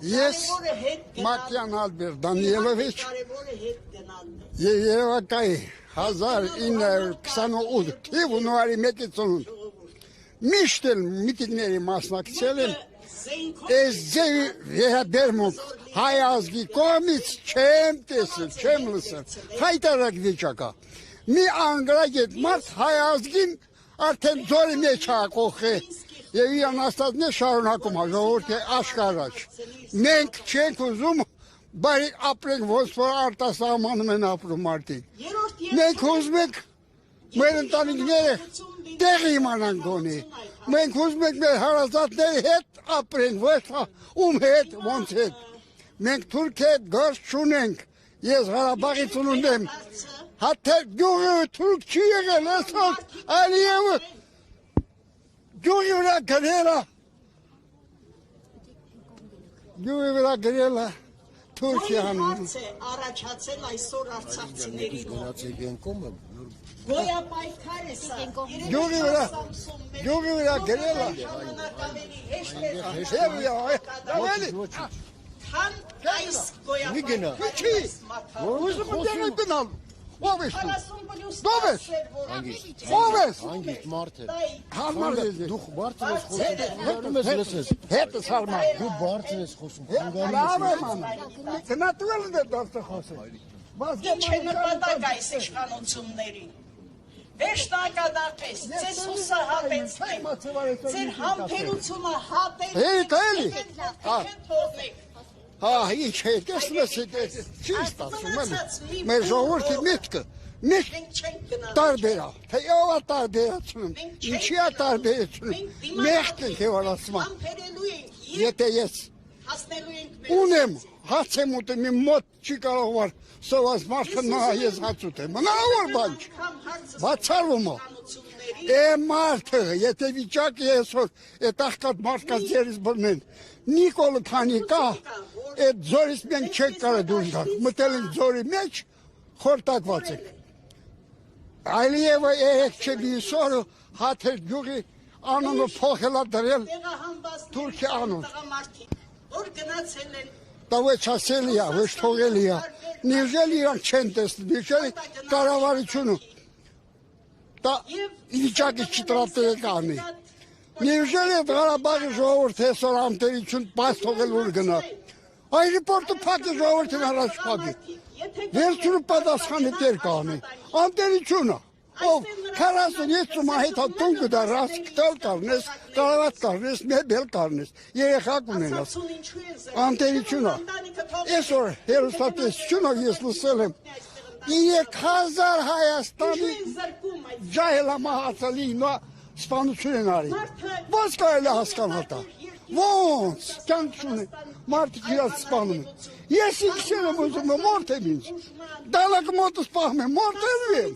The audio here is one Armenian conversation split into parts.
Ես Մակյան Ալբերտ Դանիելովիչ Երևակայի 1928 թիվնուարի 1-ից ծնունդ միշտ էլ միտինգների մասնակցել եմ այս ձևի վերաբերմունք հայ ազգի կողմից չեմ տեսել, չեմ լսել հայտարարակ վիճակա մի անգրագետ մարդ հայ ազգին արդեն ձորի մեջ ակոխե եւ իրան աստածն է շարունակում ժողովրդի աշխարհաճ մենք չենք ուզում բարի ապրենք ոնց որ արտասահմանում են ապրում մարդիկ մենք ուզում ենք մեր ընտանիքները տեղի իմանան գոնի մենք ուզում ենք մեր հարազատների հետ ապրենք ոչ ում հետ ոնց հետ մենք թուրք հետ գործ չունենք ես Ղարաբաղից ունեմ հատե գյուղը թուրք չի եղել ասած Ալիևը գյուղի վրա գրել է Թուրքիան առաջացել այսօր արցախցիների գոյապայքար է սա գյուղի վրա գրել է քան այս գոյապայքար Ով ես Հանգիստ մարդ է Հարմար ես Դու բարդ ես խոսում հետս հարմար Դու բարդ ես խոսում Լավ եմ անում Գնատուել է դարձը խոսում Ինչ է նպատակ այս իշխանությունների Վերջնակադարպես ձեզ հուսահատեցնենք Ձեր համբերությունը հատել Հա, ինչ է, տեսնում ես, չի ստացում եմ, մեր ժողովրդի միտքը տարբերա, թե ով է տարբերացնում, ինչի է տարբերացնում, մեղք ենք և արացման, եթե ես ունեմ, հաց եմ ուտեմ, իմ մոտ չի կարող վար, սովաց մարդը նա ես հաց ուտեմ, մնավոր բան չի, բացարվում է, մարդը, եթե վիճակի եսօր, էտ աղկատ մարդկած ձերից բրնեն, Նիկոլը քանի կա, այդ ձորից մենք չենք կարա դուրս գանք, մտել ենք ձորի մեջ, խորտակված ենք։ Ալիևը երեք չէ բիսորը հաթեր գյուղի անունը փոխելա դրել Թուրքի անուն։ Դա ոչ ասելի է, ոչ թողելի է, նիժել իրանք չեն տեսնել, նիժել կառավարությունը, դա վիճակի չտրատել կանի։ Նիժել է Ղարաբաղի ժողովուրդ հեսոր ամտերիություն պաս թողել ուր գնա։ Այրիպորտը պակի ժողովուրդին առաջ պակի։ Վերջուրը պատասխանի տեր կանի։ Ամտերիությունը, ով 40-50 մահետա տուն գդա ռասկ տալ կարնես, կարավատ կարնես, մեբել կարնես, երեխա կունենաս։ Ամտերիությունը, այսօր հերոստատեսությունը ես լսել եմ, 3000 Հայաստանի ջահելամահացալի սպանություն են արի, ոնց կարել է հասկանալ դա, ոնց, կյանք չունեն, մարդիկ իրաց սպանում են, ես իքսել եմ ուզում եմ, մորդ եմ ինձ, դալակ մոտս պահում եմ, մորդելու եմ,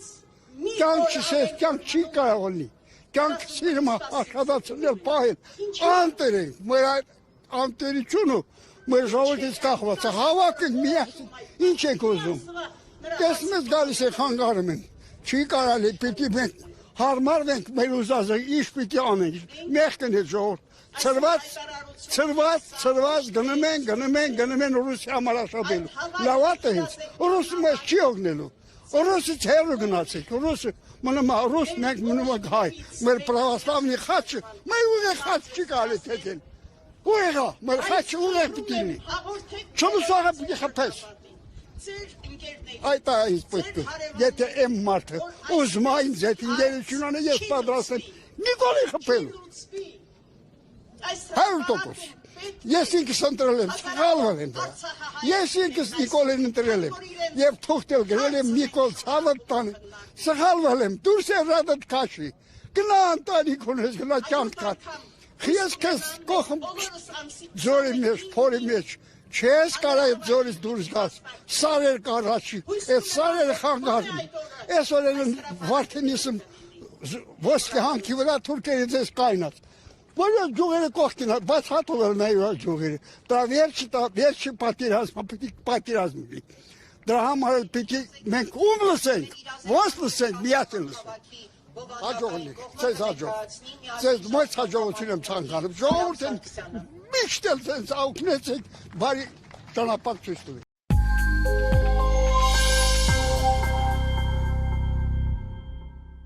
կյանք չսես, կյանք չի կարող լինի, կյանք սիրում աշխատացնել պահել, անտեր ենք, մեր անտերությունը, մեր ժողովրդից կախված է, հավաք ենք միասին, ինչ ենք ուզում, տեսնում ես գալիս է խանգարում են, չի կարալի, պիտի մենք հարմարվենք մեր ուզածը, ինչ պիտի անենք, մեղքն է ժողովուրդ, ծրված, գնում են Ռուսի համար աշխատելու, լավատ է հենց, Ռուսը մեզ չի օգնելու, Ռուսից հեռու գնացեք, Ռուսը մնում է, Ռուս մենք մնում ենք հայ, մեր պրավասլավնի խաչը, մեր ուղեղ խաչ չի կարելի թեթել, ուղեղա, մեր խաչը ուղեղ պիտի լինի, չմուսաղը պիտի խպես, Այդ այս պետք է, եթե եմ մարդը, ուզում այն ձետ ինգերությունանը ես պատրաստ եմ Նիկոլի խպելու, 100%, ես ինքս ընտրել եմ, սխալվել եմ դրա, ես ինքս Նիկոլին ընտրել եմ, և թուղթել գրել եմ Նիկոլ ցավդ տանը, սխալվել եմ, դուրս է ռադդ կաշի, գնա ընտանիք ունես, գնա կյանք կար, ես կես կողմ ձորի մեջ, փորի մեջ, Չես կարա այդ ձորից դուրս գաս, սարեր կարաչի, այդ սարերը խանգարում, այսօր են վարդենիսմ ոսկի հանքի վրա թուրքերի ձեզ կայնած, բոլոր ջուղերը կողքին, բայց հատով էլ նայված ջուղերը, դա վերջի պատիրազմ մի, դրա համար էլ պիտի մենք ում լսենք, ոնց լսենք, միասին լսենք, Հաջողնիկ, ձեզ հաջող։ Ձեզ մեծ հաջողություն եմ ցանկանում։ Ժողովուրդին միշտ էլ ձեզ օգնեցեք բարի ճանապարհ ցույց տվեք։